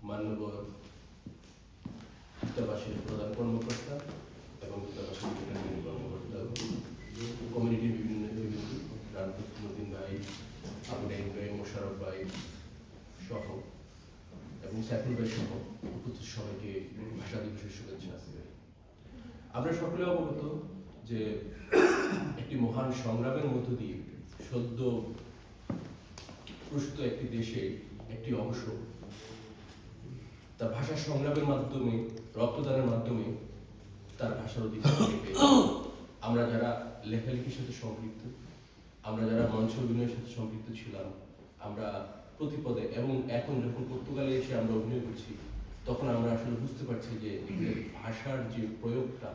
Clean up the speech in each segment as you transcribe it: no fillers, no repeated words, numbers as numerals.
মান্যবর দূতাবাসের প্রধান কর্মকর্তা এবং দূতাবাসের বিভিন্ন কর্মকর্তা, কমিউনিটির বিভিন্ন নেতৃবৃন্দ, রানপুর ভাই, আবুরাইন ভাই, মোশারফ ভাই সহ এবং সাইফুল ভাই সহ উপস্থিত সবাইকে ভাষা দিবসের শুভেচ্ছা। আমরা সকলে অবগত যে একটি মহান সংগ্রামের মধ্য দিয়ে সদ্য প্রসূত একটি দেশে একটি অংশ তার ভাষা সংগ্রামের মাধ্যমে, রক্তদানের মাধ্যমে তার ভাষার অধিকার পেয়েছে। আমরা যারা লেখালেখির সাথে সম্পৃক্ত, আমরা যারা মঞ্চ অভিনয়ের সাথে সম্পৃক্ত ছিলাম, আমরা প্রতিপদে এবং এখন যখন পর্তুগালে এসে আমরা অভিনয় করছি, তখন আমরা আসলে বুঝতে পারছি যে ভাষার যে প্রয়োগটা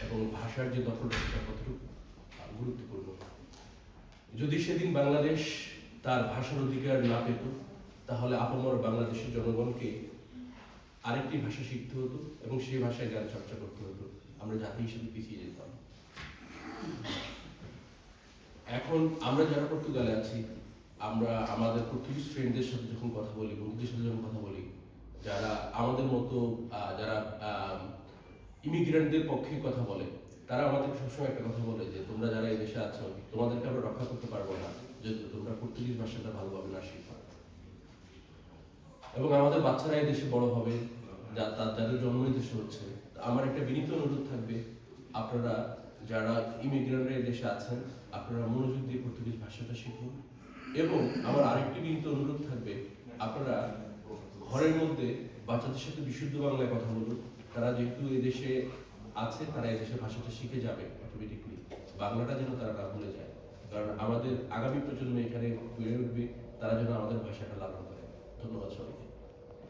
এবং ভাষার যে দখলটা সেটা কতটুকু গুরুত্বপূর্ণ। যদি সেদিন বাংলাদেশ তার ভাষার অধিকার না পেত, তাহলে আপামর বাংলাদেশের জনগণকে আরেকটি ভাষা শিখতে হতো এবং সেই ভাষায় জ্ঞান চর্চা করতে হতো। আমরা জাতি হিসেবে পিছিয়ে যেতাম। এখন আমরা যারা পর্তুগালে আছি, আমরা আমাদের পর্তুগিজ ফ্রেন্ডদের সাথে যখন কথা বলি, বন্ধুদের সাথে যখন কথা বলি, যারা আমাদের মতো যারা ইমিগ্রেন্টদের পক্ষে কথা বলে, তারা আমাদের সবসময় একটা কথা বলে যে তোমরা যারা এই দেশে আছো, তোমাদেরকে আমরা রক্ষা করতে পারবো না যদি তোমরা পর্তুগিজ ভাষাটা ভালোভাবে না শিখো। এবং আমাদের বাচ্চারা এই দেশে বড় হবে, যাদের জন্ম এই দেশে হচ্ছে। আমার একটা বিনীত অনুরোধ থাকবে, আপনারা যারা ইমিগ্রেন্টরা এই দেশে আছেন, আপনারা মনোযোগ দিয়ে পর্তুগিজ ভাষাটা শিখুন। এবং আমার আরেকটি বিনীত অনুরোধ থাকবে, আপনারা ঘরের মধ্যে বাচ্চাদের সাথে বিশুদ্ধ বাংলায় কথা বলুন। তারা যেহেতু এই দেশে আছে, তারা এই দেশের ভাষাটা শিখে যাবে অটোমেটিকলি। বাংলাটা যেন তারা না ভুলে যায়, কারণ আমাদের আগামী প্রজন্ম এখানে বেড়ে উঠবে, তারা যেন আমাদের ভাষাটা লালন করে।